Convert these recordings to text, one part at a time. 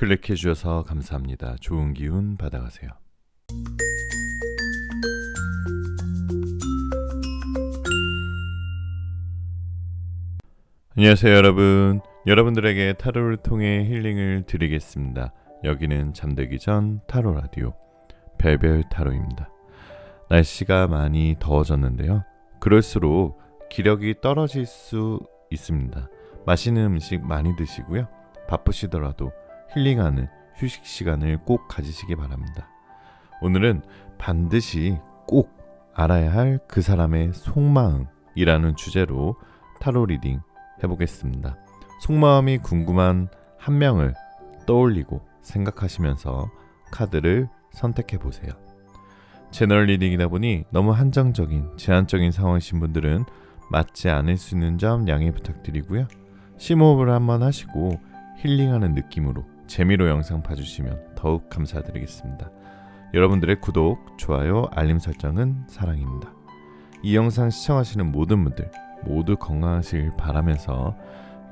클릭해 주셔서 감사합니다. 좋은 기운 받아가세요. 안녕하세요 여러분. 여러분들에게 타로를 통해 힐링을 드리겠습니다. 여기는 잠들기 전 타로 라디오 별별 타로입니다. 날씨가 많이 더워졌는데요. 그럴수록 기력이 떨어질 수 있습니다. 맛있는 음식 많이 드시고요. 바쁘시더라도 힐링하는 휴식 시간을 꼭 가지시기 바랍니다. 오늘은 반드시 꼭 알아야 할 그 사람의 속마음이라는 주제로 타로 리딩 해보겠습니다. 속마음이 궁금한 한 명을 떠올리고 생각하시면서 카드를 선택해보세요. 채널 리딩이다 보니 너무 한정적인 제한적인 상황이신 분들은 맞지 않을 수 있는 점 양해 부탁드리고요. 심호흡을 한번 하시고 힐링하는 느낌으로 재미로 영상 봐주시면 더욱 감사드리겠습니다. 여러분들의 구독, 좋아요, 알림 설정은 사랑입니다. 이 영상 시청하시는 모든 분들 모두 건강하시길 바라면서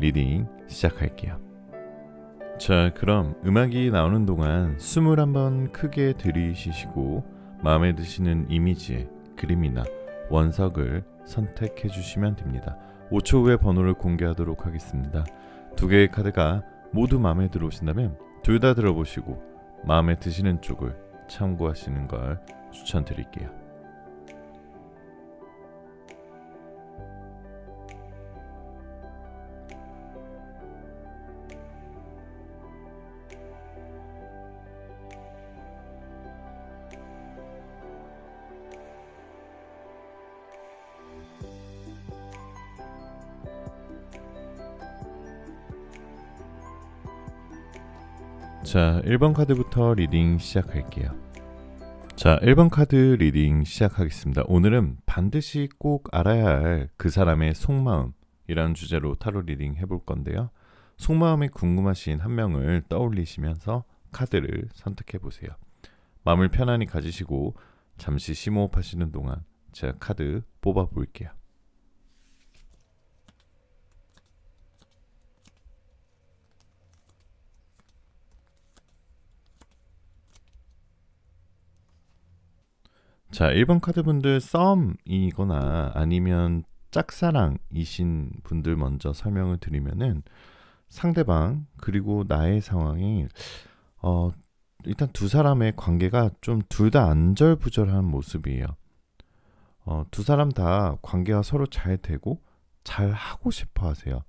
리딩 시작할게요. 자, 그럼 음악이 나오는 동안 숨을 한번 크게 들이쉬시고 마음에 드시는 이미지의 그림이나 원석을 선택해 주시면 됩니다. 5초 후에 번호를 공개하도록 하겠습니다. 두 개의 카드가 모두 마음에 들어오신다면 둘 다 들어보시고 마음에 드시는 쪽을 참고하시는 걸 추천드릴게요. 자, 1번 카드부터 리딩 시작할게요. 자, 1번 카드 리딩 시작하겠습니다. 오늘은 반드시 꼭 알아야 할 그 사람의 속마음이라는 주제로 타로 리딩 해볼 건데요. 속마음이 궁금하신 한 명을 떠올리시면서 카드를 선택해 보세요. 마음을 편안히 가지시고 잠시 심호흡하시는 동안 제가 카드 뽑아 볼게요. 자, 1번 카드분들 썸이거나 아니면 짝사랑이신 분들 먼저 설명을 드리면은 상대방 그리고 나의 상황이 일단 두 사람의 관계가 좀 둘 다 안절부절한 모습이에요. 두 사람 다 관계가 서로 잘 되고 잘 하고 싶어 하세요.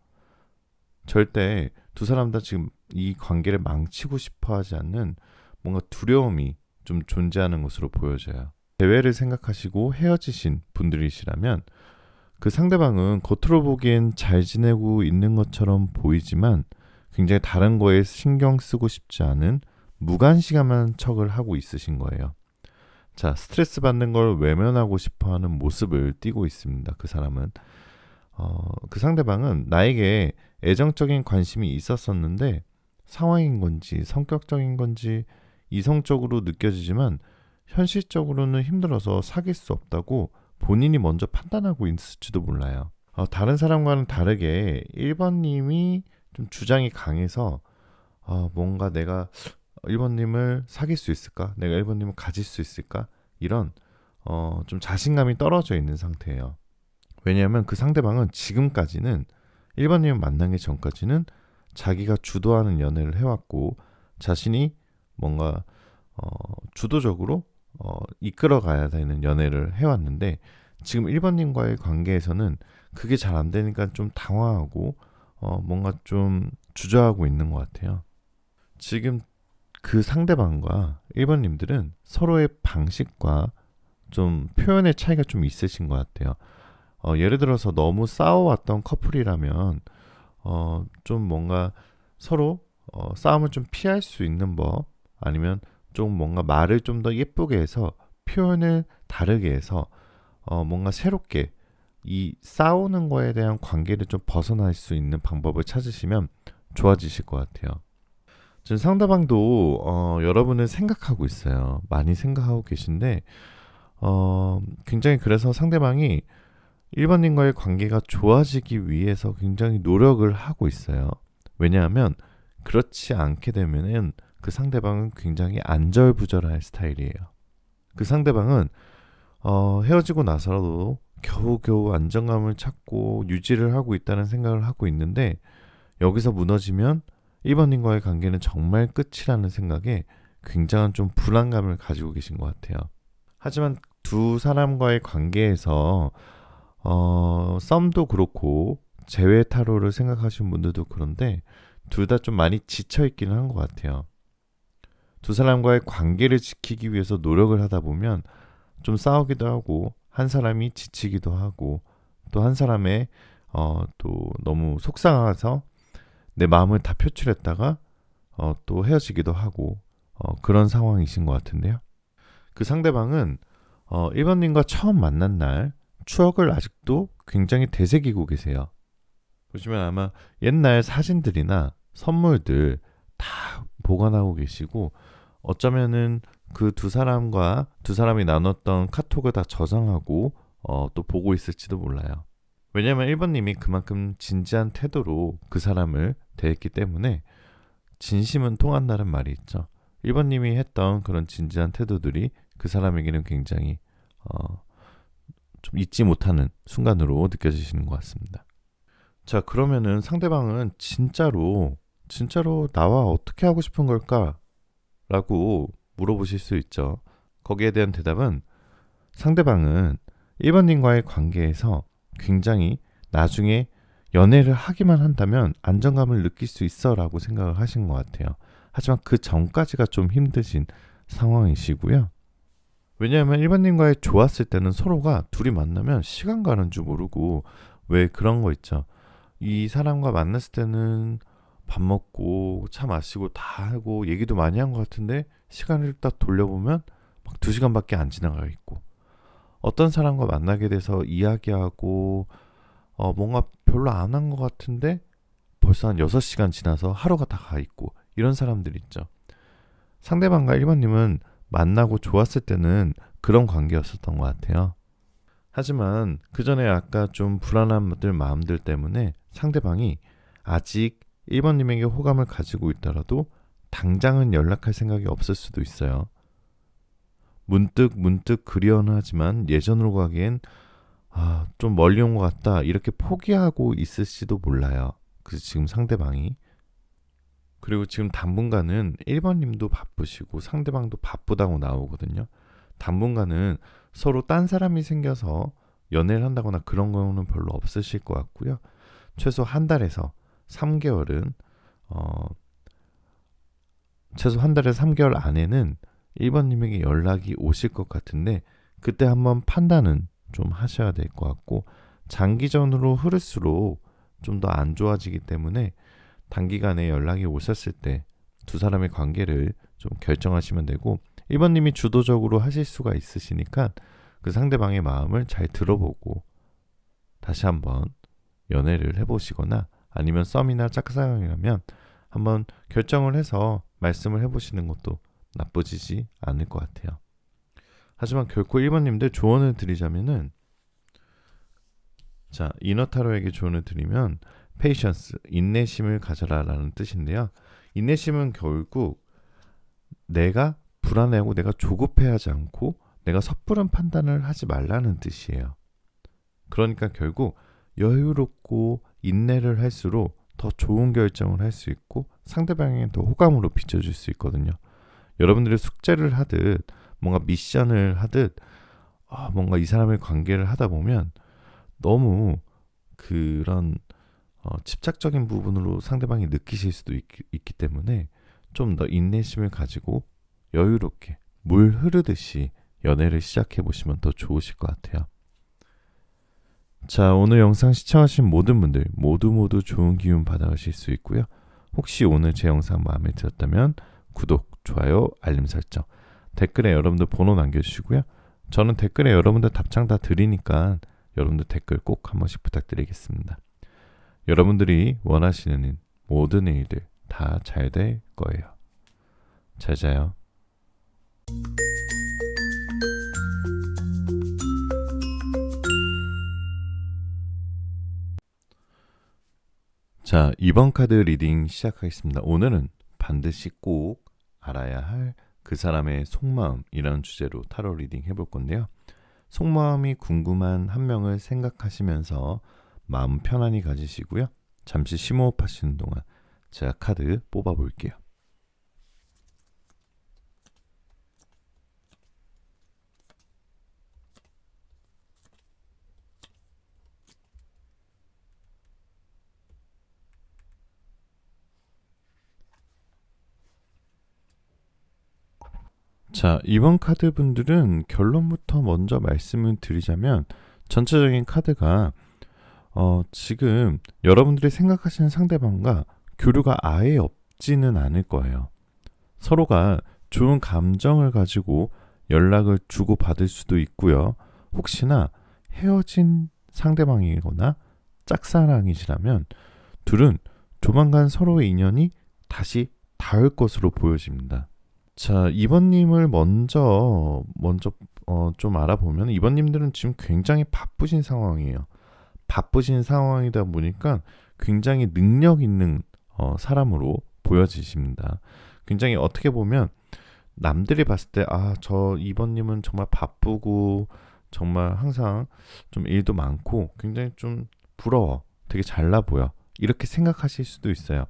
절대 두 사람 다 지금 이 관계를 망치고 싶어 하지 않는 뭔가 두려움이 좀 존재하는 것으로 보여져요. 대외를 생각하시고 헤어지신 분들이시라면 그 상대방은 겉으로 보기엔 잘 지내고 있는 것처럼 보이지만 굉장히 다른 거에 신경 쓰고 싶지 않은 무관심한 척을 하고 있으신 거예요. 자, 스트레스 받는 걸 외면하고 싶어하는 모습을 띠고 있습니다. 그 사람은 그 상대방은 나에게 애정적인 관심이 있었었는데 상황인 건지 성격적인 건지 이성적으로 느껴지지만 현실적으로는 힘들어서 사귈 수 없다고 본인이 먼저 판단하고 있을지도 몰라요. 다른 사람과는 다르게 1번님이 좀 주장이 강해서 뭔가 내가 1번님을 사귈 수 있을까? 내가 1번님을 가질 수 있을까? 이런 좀 자신감이 떨어져 있는 상태예요. 왜냐하면 그 상대방은 지금까지는 1번님을 만나기 전까지는 자기가 주도하는 연애를 해왔고 자신이 뭔가 주도적으로 이끌어가야 되는 연애를 해왔는데 지금 1번님과의 관계에서는 그게 잘 안 되니까 좀 당황하고 뭔가 좀 주저하고 있는 것 같아요. 지금 그 상대방과 1번님들은 서로의 방식과 좀 표현의 차이가 좀 있으신 것 같아요. 예를 들어서 너무 싸워왔던 커플이라면 좀 뭔가 서로 싸움을 좀 피할 수 있는 법 아니면 좀 뭔가 말을 좀 더 예쁘게 해서 표현을 다르게 해서 뭔가 새롭게 이 싸우는 거에 대한 관계를 좀 벗어날 수 있는 방법을 찾으시면 좋아지실 것 같아요. 지금 상대방도 여러분을 생각하고 있어요. 많이 생각하고 계신데 굉장히 그래서 상대방이 1번님과의 관계가 좋아지기 위해서 굉장히 노력을 하고 있어요. 왜냐하면 그렇지 않게 되면은 그 상대방은 굉장히 안절부절할 스타일이에요. 그 상대방은 헤어지고 나서라도 겨우겨우 안정감을 찾고 유지를 하고 있다는 생각을 하고 있는데 여기서 무너지면 1번님과의 관계는 정말 끝이라는 생각에 굉장한 좀 불안감을 가지고 계신 것 같아요. 하지만 두 사람과의 관계에서 썸도 그렇고 재회 타로를 생각하시는 분들도 그런데 둘 다 좀 많이 지쳐 있기는 한 것 같아요. 두 사람과의 관계를 지키기 위해서 노력을 하다 보면 좀 싸우기도 하고 한 사람이 지치기도 하고 또 한 사람의 또 너무 속상해서 내 마음을 다 표출했다가 또 헤어지기도 하고 그런 상황이신 것 같은데요. 그 상대방은 1번님과 처음 만난 날 추억을 아직도 굉장히 되새기고 계세요. 보시면 아마 옛날 사진들이나 선물들 다 보관하고 계시고 어쩌면은 그 두 사람이 나눴던 카톡을 다 저장하고 또 보고 있을지도 몰라요. 왜냐하면 1번님이 그만큼 진지한 태도로 그 사람을 대했기 때문에 진심은 통한다는 말이 있죠. 1번님이 했던 그런 진지한 태도들이 그 사람에게는 굉장히 좀 잊지 못하는 순간으로 느껴지시는 것 같습니다. 자, 그러면은 상대방은 진짜로 나와 어떻게 하고 싶은 걸까? 라고 물어보실 수 있죠. 거기에 대한 대답은 상대방은 1번님과의 관계에서 굉장히 나중에 연애를 하기만 한다면 안정감을 느낄 수 있어 라고 생각을 하신 것 같아요. 하지만 그 전까지가 좀 힘드신 상황이시고요. 왜냐하면 1번님과의 좋았을 때는 서로가 둘이 만나면 시간 가는 줄 모르고 왜 그런 거 있죠. 이 사람과 만났을 때는 밥 먹고 차 마시고 다 하고 얘기도 많이 한 것 같은데 시간을 딱 돌려보면 막 2시간밖에 안 지나가 있고 어떤 사람과 만나게 돼서 이야기하고 뭔가 별로 안 한 것 같은데 벌써 한 6시간 지나서 하루가 다 가 있고 이런 사람들 있죠. 상대방과 1번님은 만나고 좋았을 때는 그런 관계였었던 것 같아요. 하지만 그 전에 아까 좀 불안한 마음들 때문에 상대방이 아직 1번님에게 호감을 가지고 있더라도 당장은 연락할 생각이 없을 수도 있어요. 문득 그리워는 하지만 예전으로 가기엔 좀 멀리 온 것 같다 이렇게 포기하고 있을지도 몰라요. 그래서 지금 상대방이 그리고 지금 당분간은 1번님도 바쁘시고 상대방도 바쁘다고 나오거든요. 당분간은 서로 딴 사람이 생겨서 연애를 한다거나 그런 거는 별로 없으실 것 같고요. 최소 한 달에서 3개월은 최소 한 달에서 3개월 안에는 1번님에게 연락이 오실 것 같은데 그때 한번 판단은 좀 하셔야 될 것 같고 장기전으로 흐를수록 좀 더 안 좋아지기 때문에 단기간에 연락이 오셨을 때 두 사람의 관계를 좀 결정하시면 되고 1번님이 주도적으로 하실 수가 있으시니까 그 상대방의 마음을 잘 들어보고 다시 한번 연애를 해보시거나 아니면 썸이나 짝사랑이라면 한번 결정을 해서 말씀을 해보시는 것도 나쁘지 않을 것 같아요. 하지만 결코 1번님들 조언을 드리자면은 자, 이너타로에게 조언을 드리면 페이션스, 인내심을 가져라 라는 뜻인데요. 인내심은 결국 내가 불안해하고 내가 조급해하지 않고 내가 섣부른 판단을 하지 말라는 뜻이에요. 그러니까 결국 여유롭고 인내를 할수록 더 좋은 결정을 할 수 있고 상대방에게 더 호감으로 비춰줄 수 있거든요. 여러분들이 숙제를 하듯 뭔가 미션을 하듯 뭔가 이 사람의 관계를 하다 보면 너무 그런 집착적인 부분으로 상대방이 느끼실 수도 있기 때문에 좀 더 인내심을 가지고 여유롭게 물 흐르듯이 연애를 시작해 보시면 더 좋으실 것 같아요. 자, 오늘 영상 시청하신 모든 분들 모두 좋은 기운 받아가실 수 있고요. 혹시 오늘 제 영상 마음에 들었다면 구독, 좋아요, 알림 설정, 댓글에 여러분들 번호 남겨주시고요. 저는 댓글에 여러분들 답장 다 드리니까 여러분들 댓글 꼭 한 번씩 부탁드리겠습니다. 여러분들이 원하시는 모든 일들 다 잘 될 거예요. 잘 자요. 자, 이번 카드 리딩 시작하겠습니다. 오늘은 반드시 꼭 알아야 할 그 사람의 속마음이라는 주제로 타로 리딩 해볼 건데요. 속마음이 궁금한 한 명을 생각하시면서 마음 편안히 가지시고요. 잠시 심호흡하시는 동안 제가 카드 뽑아볼게요. 자, 이번 카드 분들은 결론부터 먼저 말씀을 드리자면 전체적인 카드가 지금 여러분들이 생각하시는 상대방과 교류가 아예 없지는 않을 거예요. 서로가 좋은 감정을 가지고 연락을 주고받을 수도 있고요. 혹시나 헤어진 상대방이거나 짝사랑이시라면 둘은 조만간 서로의 인연이 다시 닿을 것으로 보여집니다. 자, 이번님을 먼저 좀 알아보면 이번님들은 지금 굉장히 바쁘신 상황이에요. 바쁘신 상황이다 보니까 굉장히 능력 있는 사람으로 보여지십니다. 굉장히 어떻게 보면 남들이 봤을 때 저 이번님은 정말 바쁘고 정말 항상 좀 일도 많고 굉장히 좀 부러워. 되게 잘나 보여. 이렇게 생각하실 수도 있어요.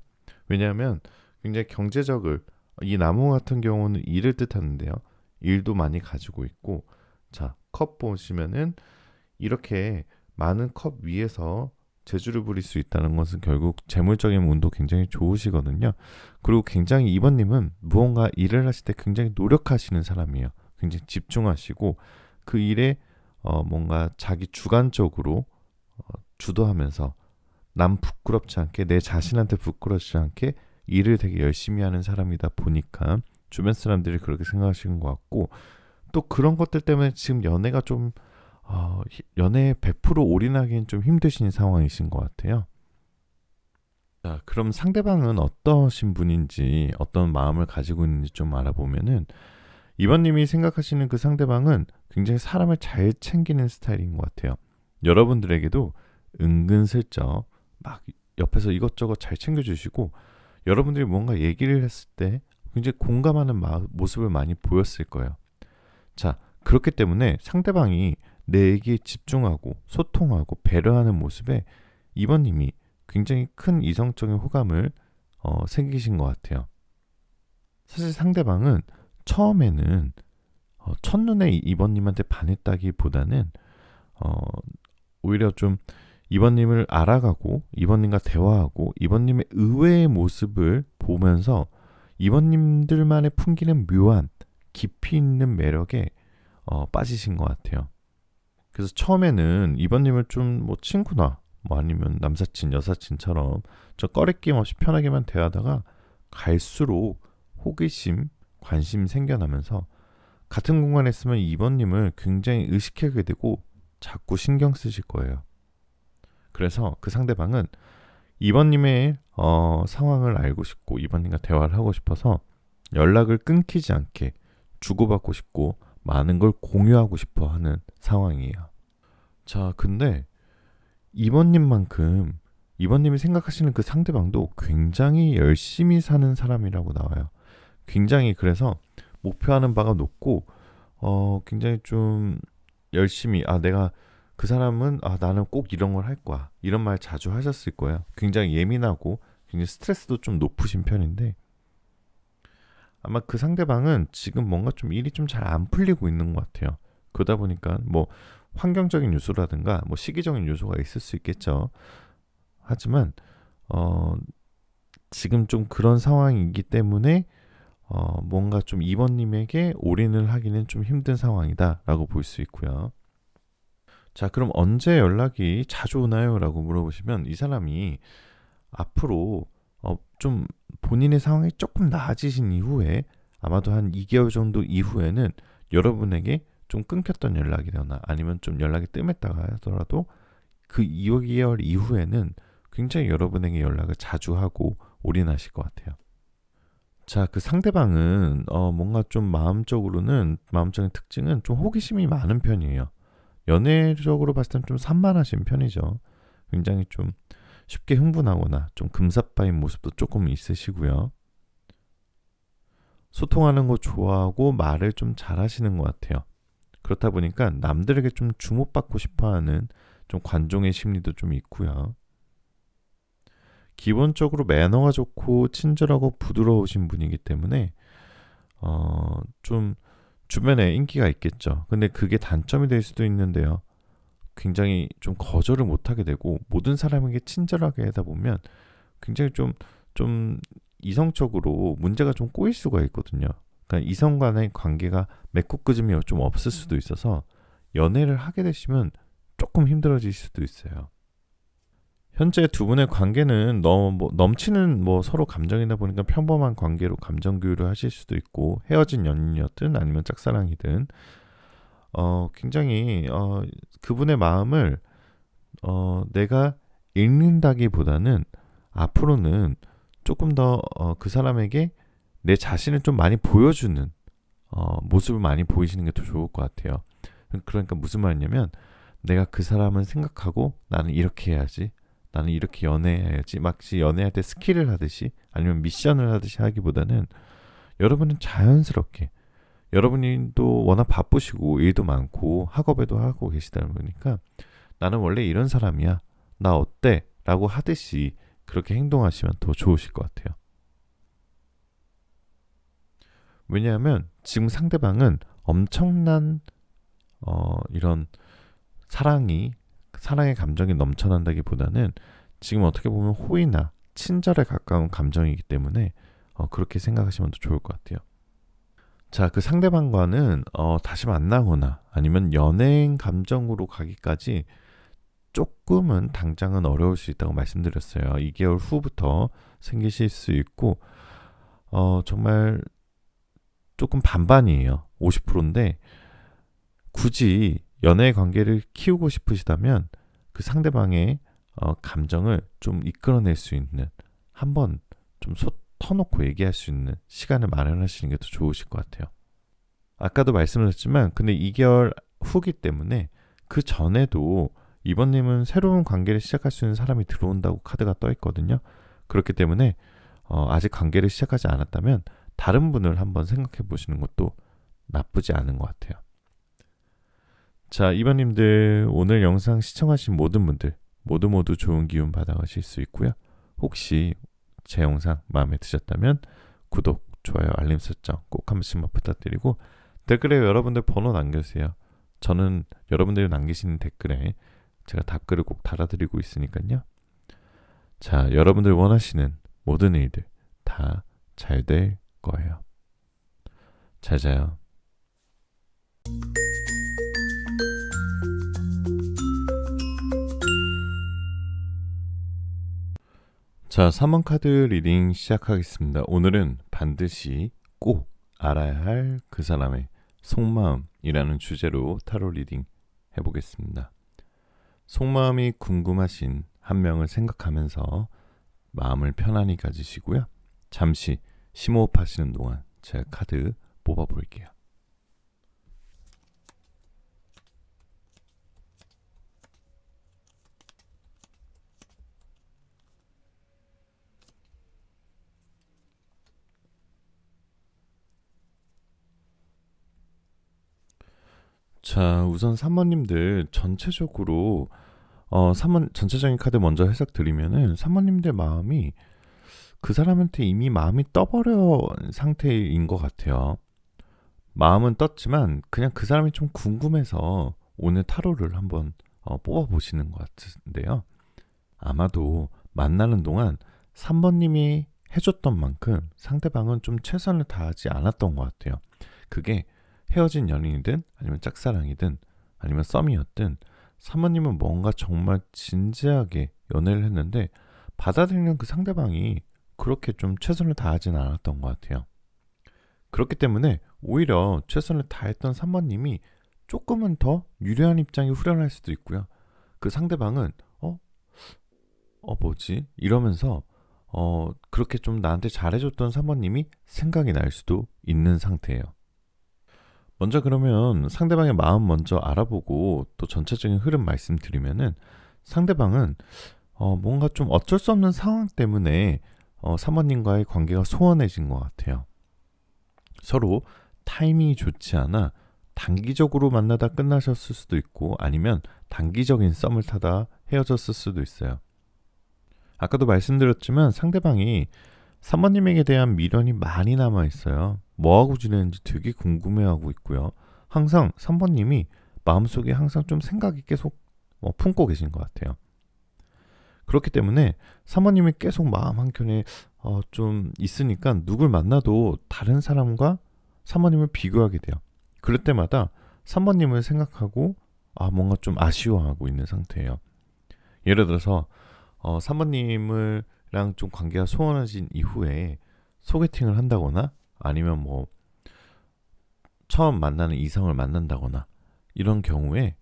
왜냐하면 굉장히 경제적을 이 나무 같은 경우는 일을 뜻하는데요. 일도 많이 가지고 있고 자, 컵 보시면은 이렇게 많은 컵 위에서 재주를 부릴 수 있다는 것은 결국 재물적인 운도 굉장히 좋으시거든요. 그리고 굉장히 이번님은 무언가 일을 하실 때 굉장히 노력하시는 사람이에요. 굉장히 집중하시고 그 일에 뭔가 자기 주관적으로 주도하면서 남 부끄럽지 않게 내 자신한테 부끄럽지 않게 일을 되게 열심히 하는 사람이다 보니까 주변 사람들이 그렇게 생각하시는 것 같고 또 그런 것들 때문에 지금 연애가 좀 연애에 100% 올인하기엔 좀 힘드신 상황이신 것 같아요. 자, 그럼 상대방은 어떠신 분인지 어떤 마음을 가지고 있는지 좀 알아보면은 이번님이 생각하시는 그 상대방은 굉장히 사람을 잘 챙기는 스타일인 것 같아요. 여러분들에게도 은근슬쩍 막 옆에서 이것저것 잘 챙겨주시고 여러분들이 뭔가 얘기를 했을 때 굉장히 공감하는 모습을 많이 보였을 거예요. 자, 그렇기 때문에 상대방이 내 얘기에 집중하고 소통하고 배려하는 모습에 이번님이 굉장히 큰 이성적인 호감을 생기신 것 같아요. 사실 상대방은 처음에는 첫눈에 이번님한테 반했다기보다는 오히려 좀 이번님을 알아가고 이번님과 대화하고 이번님의 의외의 모습을 보면서 이번님들만의 풍기는 묘한 깊이 있는 매력에 빠지신 것 같아요. 그래서 처음에는 이번님을 좀 뭐 친구나 뭐 아니면 남사친 여사친처럼 저 꺼리낌 없이 편하게만 대하다가 갈수록 호기심 관심 생겨나면서 같은 공간에 있으면 이번님을 굉장히 의식하게 되고 자꾸 신경 쓰실 거예요. 그래서 그 상대방은 이번님의 상황을 알고 싶고 이번님과 대화를 하고 싶어서 연락을 끊기지 않게 주고받고 싶고 많은 걸 공유하고 싶어 하는 상황이에요. 자, 근데 이번님만큼 이번님이 생각하시는 그 상대방도 굉장히 열심히 사는 사람이라고 나와요. 굉장히 그래서 목표하는 바가 높고 굉장히 좀 열심히 내가 그 사람은 나는 꼭 이런 걸 할 거야. 이런 말 자주 하셨을 거예요. 굉장히 예민하고 굉장히 스트레스도 좀 높으신 편인데 아마 그 상대방은 지금 뭔가 좀 일이 좀 잘 안 풀리고 있는 것 같아요. 그러다 보니까 뭐 환경적인 요소라든가 뭐 시기적인 요소가 있을 수 있겠죠. 하지만 지금 좀 그런 상황이기 때문에 뭔가 좀 이번님에게 올인을 하기는 좀 힘든 상황이다라고 볼 수 있고요. 자, 그럼 언제 연락이 자주 오나요? 라고 물어보시면 이 사람이 앞으로 좀 본인의 상황이 조금 나아지신 이후에 아마도 한 2개월 정도 이후에는 여러분에게 좀 끊겼던 연락이거나 아니면 좀 연락이 뜸했다가 하더라도 그 2개월 이후에는 굉장히 여러분에게 연락을 자주 하고 올인하실 것 같아요. 자, 그 상대방은 뭔가 좀 마음적인 특징은 좀 호기심이 많은 편이에요. 연애적으로 봤을 땐 좀 산만하신 편이죠. 굉장히 좀 쉽게 흥분하거나 좀 금사빠인 모습도 조금 있으시고요. 소통하는 거 좋아하고 말을 좀 잘하시는 것 같아요. 그렇다 보니까 남들에게 좀 주목받고 싶어하는 좀 관종의 심리도 좀 있고요. 기본적으로 매너가 좋고 친절하고 부드러우신 분이기 때문에 좀 주변에 인기가 있겠죠. 근데 그게 단점이 될 수도 있는데요. 굉장히 좀 거절을 못하게 되고 모든 사람에게 친절하게 하다 보면 굉장히 좀 이성적으로 문제가 좀 꼬일 수가 있거든요. 그러니까 이성 간의 관계가 맺고끄짐이 좀 없을 수도 있어서 연애를 하게 되시면 조금 힘들어질 수도 있어요. 현재 두 분의 관계는 너무 넘치는 서로 감정이다 보니까 평범한 관계로 감정 교류를 하실 수도 있고 헤어진 연인이었든 아니면 짝사랑이든 굉장히 그분의 마음을 내가 읽는다기보다는 앞으로는 조금 더 그 사람에게 내 자신을 좀 많이 보여주는 모습을 많이 보이시는 게 더 좋을 것 같아요. 그러니까 무슨 말이냐면 내가 그 사람을 생각하고 나는 이렇게 해야지, 나는 이렇게 연애해야지, 마치 연애할 때 스킬을 하듯이 아니면 미션을 하듯이 하기보다는 여러분은 자연스럽게, 여러분이 또 워낙 바쁘시고 일도 많고 학업에도 하고 계시다 보니까 나는 원래 이런 사람이야, 나 어때? 라고 하듯이 그렇게 행동하시면 더 좋으실 것 같아요. 왜냐하면 지금 상대방은 엄청난 이런 사랑의 감정이 넘쳐난다기보다는 지금 어떻게 보면 호의나 친절에 가까운 감정이기 때문에 그렇게 생각하시면 더 좋을 것 같아요. 자, 그 상대방과는 다시 만나거나 아니면 연예인 감정으로 가기까지 조금은 당장은 어려울 수 있다고 말씀드렸어요. 2개월 후부터 생기실 수 있고 정말 조금 반반이에요. 50%인데 굳이 연애 관계를 키우고 싶으시다면 그 상대방의 감정을 좀 이끌어낼 수 있는, 한번 좀 터놓고 얘기할 수 있는 시간을 마련하시는 게 더 좋으실 것 같아요. 아까도 말씀드렸지만 근데 2개월 후기 때문에 그 전에도 이번님은 새로운 관계를 시작할 수 있는 사람이 들어온다고 카드가 떠 있거든요. 그렇기 때문에 아직 관계를 시작하지 않았다면 다른 분을 한번 생각해 보시는 것도 나쁘지 않은 것 같아요. 자, 이번님들 오늘 영상 시청하신 모든 분들 모두 좋은 기운 받아가실 수 있고요. 혹시 제 영상 마음에 드셨다면 구독, 좋아요, 알림 설정 꼭 한 번씩만 부탁드리고 댓글에 여러분들 번호 남겨주세요. 저는 여러분들이 남기시는 댓글에 제가 답글을 꼭 달아드리고 있으니까요. 자, 여러분들 원하시는 모든 일들 다 잘 될 거예요. 잘 자요. 자, 3번 카드 리딩 시작하겠습니다. 오늘은 반드시 꼭 알아야 할 그 사람의 속마음이라는 주제로 타로 리딩 해보겠습니다. 속마음이 궁금하신 한 명을 생각하면서 마음을 편안히 가지시고요. 잠시 심호흡하시는 동안 제가 카드 뽑아볼게요. 자, 우선 3번님들 전체적으로 3번 전체적인 카드 먼저 해석 드리면은 3번님들 마음이 그 사람한테 이미 마음이 떠버려 상태인 것 같아요. 마음은 떴지만 그냥 그 사람이 좀 궁금해서 오늘 타로를 한번 뽑아보시는 것 같은데요. 아마도 만나는 동안 3번님이 해줬던 만큼 상대방은 좀 최선을 다하지 않았던 것 같아요. 그게 헤어진 연인이든 아니면 짝사랑이든 아니면 썸이었든 3번님은 뭔가 정말 진지하게 연애를 했는데 받아들이는 그 상대방이 그렇게 좀 최선을 다하진 않았던 것 같아요. 그렇기 때문에 오히려 최선을 다했던 3번님이 조금은 더 유리한 입장이 후련할 수도 있고요. 그 상대방은 뭐지? 이러면서 그렇게 좀 나한테 잘해줬던 3번님이 생각이 날 수도 있는 상태예요. 먼저 그러면 상대방의 마음 먼저 알아보고 또 전체적인 흐름 말씀드리면은 상대방은 뭔가 좀 어쩔 수 없는 상황 때문에 3번님과의 관계가 소원해진 것 같아요. 서로 타이밍이 좋지 않아 단기적으로 만나다 끝나셨을 수도 있고 아니면 단기적인 썸을 타다 헤어졌을 수도 있어요. 아까도 말씀드렸지만 상대방이 3번님에게 대한 미련이 많이 남아 있어요. 뭐하고 지내는지 되게 궁금해하고 있고요. 항상 3번님이 마음속에 항상 좀 생각이 계속 품고 계신 것 같아요. 그렇기 때문에 3번님이 계속 마음 한켠에 좀 있으니까 누굴 만나도 다른 사람과 3번님을 비교하게 돼요. 그럴 때마다 3번님을 생각하고 뭔가 좀 아쉬워하고 있는 상태예요. 예를 들어서 3번님이랑 좀 관계가 소원해진 이후에 소개팅을 한다거나 아니면 뭐 처음 만나는 이성을 만난다거나 이런 경우에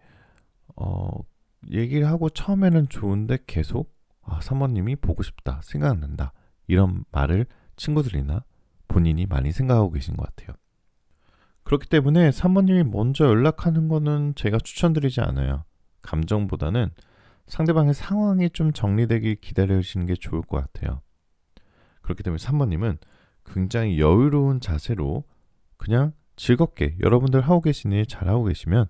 얘기를 하고 처음에는 좋은데 계속 3번님이 보고 싶다, 생각난다 이런 말을 친구들이나 본인이 많이 생각하고 계신 것 같아요. 그렇기 때문에 3번님이 먼저 연락하는 거는 제가 추천드리지 않아요. 감정보다는 상대방의 상황이 좀 정리되길 기다려주시는 게 좋을 것 같아요. 그렇기 때문에 3번님은 굉장히 여유로운 자세로 그냥 즐겁게 여러분들 하고 계신 일 잘하고 계시면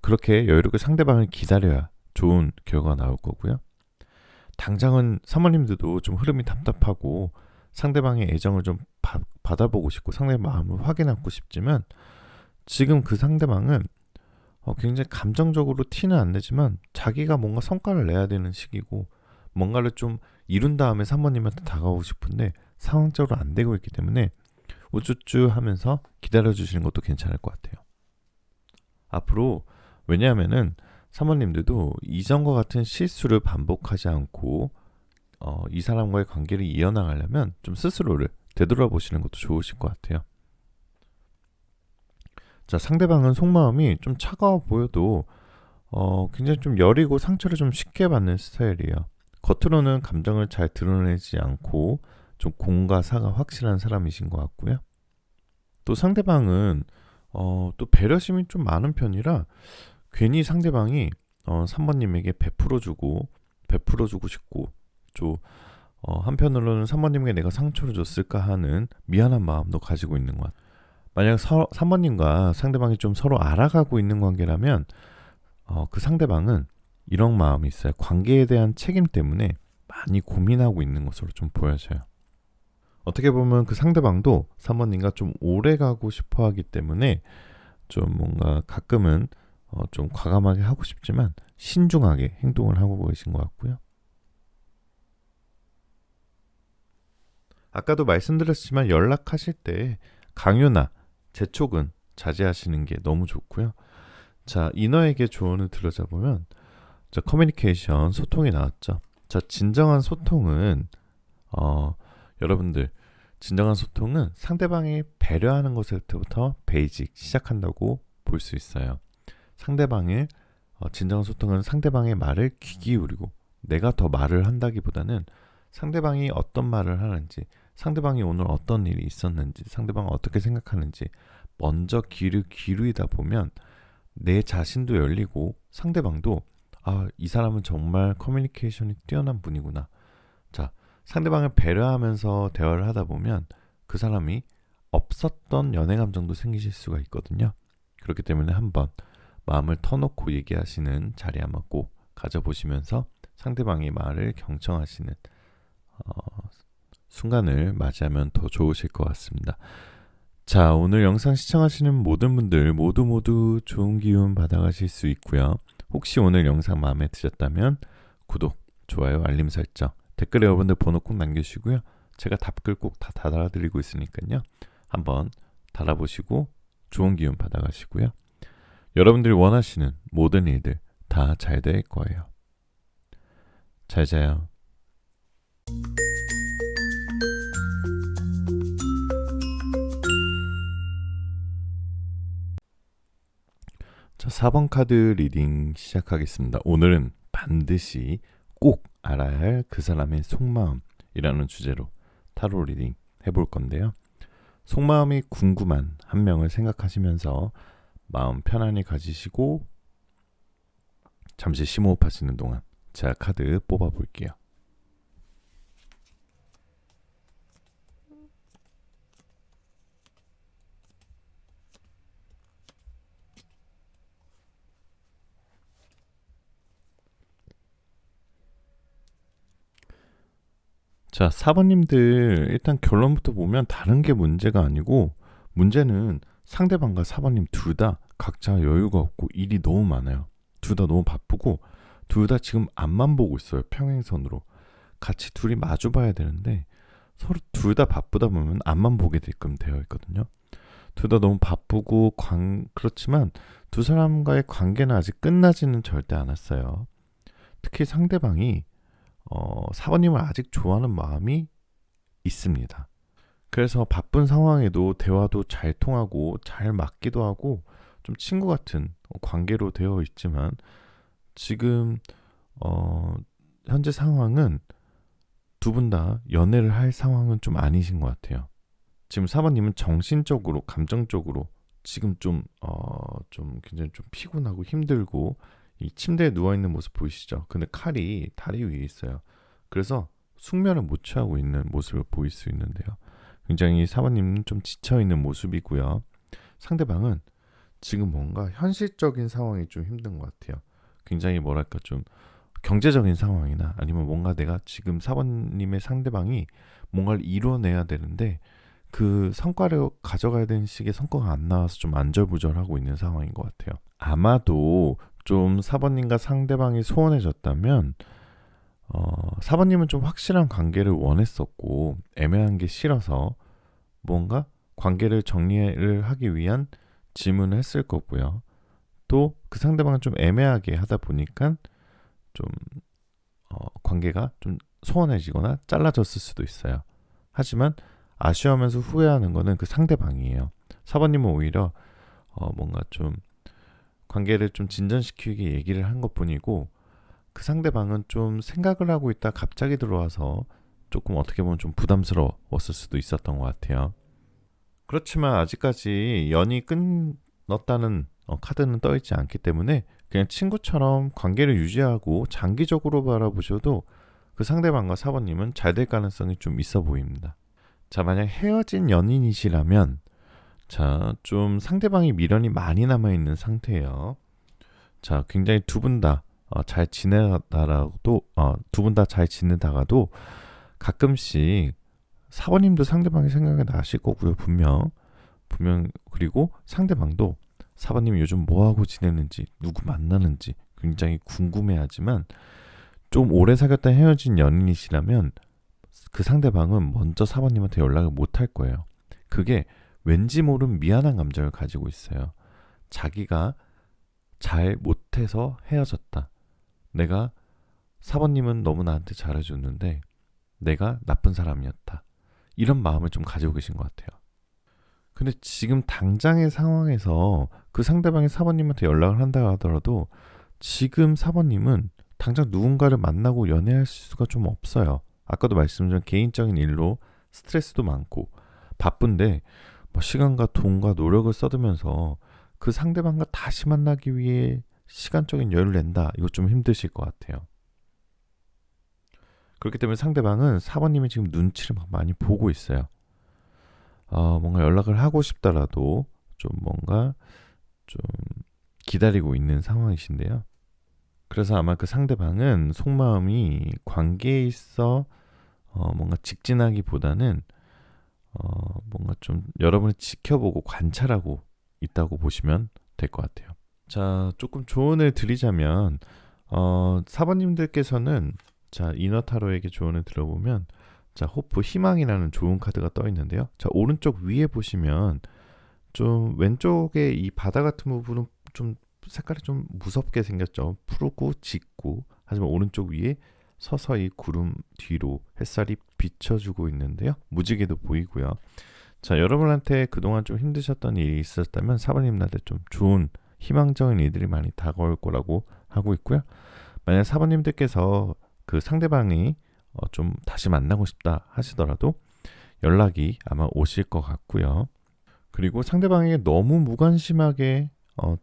그렇게 여유롭게 상대방을 기다려야 좋은 결과가 나올 거고요. 당장은 3번님들도 좀 흐름이 답답하고 상대방의 애정을 좀 받아보고 싶고 상대의 마음을 확인하고 싶지만 지금 그 상대방은 굉장히 감정적으로 티는 안 내지만 자기가 뭔가 성과를 내야 되는 시기고 뭔가를 좀 이룬 다음에 3번님한테 다가오고 싶은데 상황적으로 안 되고 있기 때문에 우쭈쭈 하면서 기다려주시는 것도 괜찮을 것 같아요. 앞으로 왜냐하면은 3번님들도 이전과 같은 실수를 반복하지 않고 이 사람과의 관계를 이어나가려면 좀 스스로를 되돌아보시는 것도 좋으실 것 같아요. 자, 상대방은 속마음이 좀 차가워 보여도 굉장히 좀 여리고 상처를 좀 쉽게 받는 스타일이에요. 겉으로는 감정을 잘 드러내지 않고 좀 공과 사가 확실한 사람이신 것 같고요. 또 상대방은 또 배려심이 좀 많은 편이라 괜히 상대방이 3번님에게 베풀어주고 싶고 좀 한편으로는 3번님에게 내가 상처를 줬을까 하는 미안한 마음도 가지고 있는 것 같아요. 만약 3번님과 상대방이 좀 서로 알아가고 있는 관계라면 그 상대방은 이런 마음이 있어요. 관계에 대한 책임 때문에 많이 고민하고 있는 것으로 좀 보여져요. 어떻게 보면 그 상대방도 3번님과 좀 오래 가고 싶어 하기 때문에 좀 뭔가 가끔은 좀 과감하게 하고 싶지만 신중하게 행동을 하고 계신 것 같고요. 아까도 말씀드렸지만 연락하실 때 강요나 재촉은 자제하시는 게 너무 좋고요. 자, 이너에게 조언을 들어자보면 자, 커뮤니케이션, 소통이 나왔죠. 자, 진정한 소통은 여러분들 진정한 소통은 상대방이 배려하는 것부터 베이직 시작한다고 볼 수 있어요. 상대방의 진정한 소통은 상대방의 말을 귀 기울이고 내가 더 말을 한다기보다는 상대방이 어떤 말을 하는지, 상대방이 오늘 어떤 일이 있었는지, 상대방은 어떻게 생각하는지 먼저 귀를 기울이다 보면 내 자신도 열리고 상대방도 이 사람은 정말 커뮤니케이션이 뛰어난 분이구나. 자, 상대방을 배려하면서 대화를 하다 보면 그 사람이 없었던 연애 감정도 생기실 수가 있거든요. 그렇기 때문에 한번 마음을 터놓고 얘기하시는 자리 한번 꼭 가져보시면서 상대방의 말을 경청하시는 순간을 맞이하면 더 좋으실 것 같습니다. 자, 오늘 영상 시청하시는 모든 분들 모두 좋은 기운 받아가실 수 있고요. 혹시 오늘 영상 마음에 드셨다면 구독, 좋아요, 알림 설정, 댓글에 여러분들 번호 꼭 남겨주시고요. 제가 답글 꼭 다 달아드리고 있으니까요. 한번 달아보시고 좋은 기운 받아가시고요. 여러분들이 원하시는 모든 일들 다 잘 될 거예요. 잘 자요. 자, 4번 카드 리딩 시작하겠습니다. 오늘은 반드시 꼭 알아야 할 그 사람의 속마음이라는 주제로 타로 리딩 해볼 건데요. 속마음이 궁금한 한 명을 생각하시면서 마음 편안히 가지시고 잠시 심호흡하시는 동안 제가 카드 뽑아볼게요. 자, 4번님들 일단 결론부터 보면 다른 게 문제가 아니고 문제는 상대방과 4번님 둘 다 각자 여유가 없고 일이 너무 많아요. 둘 다 너무 바쁘고 둘 다 지금 앞만 보고 있어요. 평행선으로. 같이 둘이 마주 봐야 되는데 서로 둘 다 바쁘다 보면 앞만 보게 되게끔 되어 있거든요. 둘 다 너무 바쁘고 그렇지만 두 사람과의 관계는 아직 끝나지는 절대 않았어요. 특히 상대방이 4번님을 아직 좋아하는 마음이 있습니다. 그래서 바쁜 상황에도 대화도 잘 통하고 잘 맞기도 하고 좀 친구 같은 관계로 되어 있지만 지금 현재 상황은 두 분 다 연애를 할 상황은 좀 아니신 것 같아요. 지금 4번님은 정신적으로 감정적으로 지금 좀 굉장히 좀 피곤하고 힘들고 이 침대에 누워있는 모습 보이시죠? 근데 칼이 다리 위에 있어요. 그래서 숙면을 못 취하고 있는 모습을 보일 수 있는데요. 굉장히 4번님은 좀 지쳐있는 모습이고요. 상대방은 지금 뭔가 현실적인 상황이 좀 힘든 것 같아요. 굉장히 뭐랄까 좀 경제적인 상황이나 아니면 뭔가 내가 지금 4번님의 상대방이 뭔가를 이뤄내야 되는데 그 성과를 가져가야 되는 식의 성과가 안 나와서 좀 안절부절하고 있는 상황인 것 같아요. 아마도 좀 4번님과 상대방이 소원해졌다면 4번님은 좀 확실한 관계를 원했었고 애매한 게 싫어서 뭔가 관계를 정리를 하기 위한 질문을 했을 거고요. 또 그 상대방은 좀 애매하게 하다 보니까 좀 관계가 좀 소원해지거나 잘라졌을 수도 있어요. 하지만 아쉬워하면서 후회하는 거는 그 상대방이에요. 4번님은 오히려 뭔가 좀 관계를 좀 진전시키게 얘기를 한 것뿐이고 그 상대방은 좀 생각을 하고 있다 갑자기 들어와서 조금 어떻게 보면 좀 부담스러웠을 수도 있었던 것 같아요. 그렇지만 아직까지 연이 끝났다는 카드는 떠있지 않기 때문에 그냥 친구처럼 관계를 유지하고 장기적으로 바라보셔도 그 상대방과 4번님은 잘 될 가능성이 좀 있어 보입니다. 자, 만약 헤어진 연인이시라면 자, 좀 상대방이 미련이 많이 남아있는 상태예요. 자, 굉장히 두 분 다 잘 지내다가도 두 분 다 잘 지내다가도 가끔씩 4번님도 상대방이 생각이 나실 거고요. 분명 그리고 상대방도 4번님이 요즘 뭐하고 지내는지 누구 만나는지 굉장히 궁금해하지만 좀 오래 사귀었다 헤어진 연인이시라면 그 상대방은 먼저 4번님한테 연락을 못 할 거예요. 그게 왠지 모른 미안한 감정을 가지고 있어요. 자기가 잘 못해서 헤어졌다. 내가 4번님은 너무 나한테 잘해줬는데 내가 나쁜 사람이었다. 이런 마음을 좀 가지고 계신 것 같아요. 근데 지금 당장의 상황에서 그 상대방이 4번님한테 연락을 한다 하더라도 지금 4번님은 당장 누군가를 만나고 연애할 수가 좀 없어요. 아까도 말씀드린 개인적인 일로 스트레스도 많고 바쁜데 뭐 시간과 돈과 노력을 쏟으면서 그 상대방과 다시 만나기 위해 시간적인 여유를 낸다. 이거 좀 힘드실 것 같아요. 그렇기 때문에 상대방은 4번님이 지금 눈치를 막 많이 보고 있어요. 뭔가 연락을 하고 싶더라도 좀 뭔가 좀 기다리고 있는 상황이신데요. 그래서 아마 그 상대방은 속마음이 관계에 있어 뭔가 직진하기보다는 뭔가 좀 여러분을 지켜보고 관찰하고 있다고 보시면 될 것 같아요. 자, 조금 조언을 드리자면 4번님들께서는 자, 이너타로에게 조언을 들어보면 자, 호프 희망이라는 좋은 카드가 떠 있는데요. 자, 오른쪽 위에 보시면 좀 왼쪽에 이 바다 같은 부분은 좀 색깔이 좀 무섭게 생겼죠. 푸르고 짙고. 하지만 오른쪽 위에 서서히 구름 뒤로 햇살이 비춰주고 있는데요. 무지개도 보이고요. 자, 여러분한테 그동안 좀 힘드셨던 일이 있었다면 4번님한테 좀 좋은 희망적인 일들이 많이 다가올 거라고 하고 있고요. 만약 4번님들께서 그 상대방이 좀 다시 만나고 싶다 하시더라도 연락이 아마 오실 것 같고요. 그리고 상대방에게 너무 무관심하게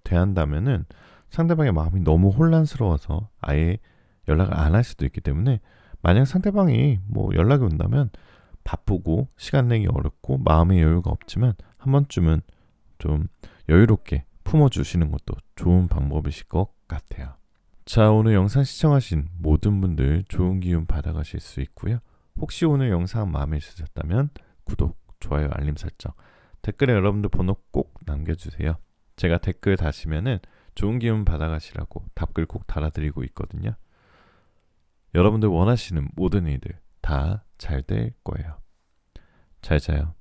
대한다면은 상대방의 마음이 너무 혼란스러워서 아예 연락을 안 할 수도 있기 때문에 만약 상대방이 뭐 연락이 온다면 바쁘고 시간 내기 어렵고 마음의 여유가 없지만 한 번쯤은 좀 여유롭게 품어주시는 것도 좋은 방법이실 것 같아요. 자, 오늘 영상 시청하신 모든 분들 좋은 기운 받아가실 수 있고요. 혹시 오늘 영상 마음에 드셨다면 구독, 좋아요, 알림 설정, 댓글에 여러분들 번호 꼭 남겨주세요. 제가 댓글 다시면은 좋은 기운 받아가시라고 답글 꼭 달아드리고 있거든요. 여러분들 원하시는 모든 일들 다 잘 될 거예요. 잘 자요.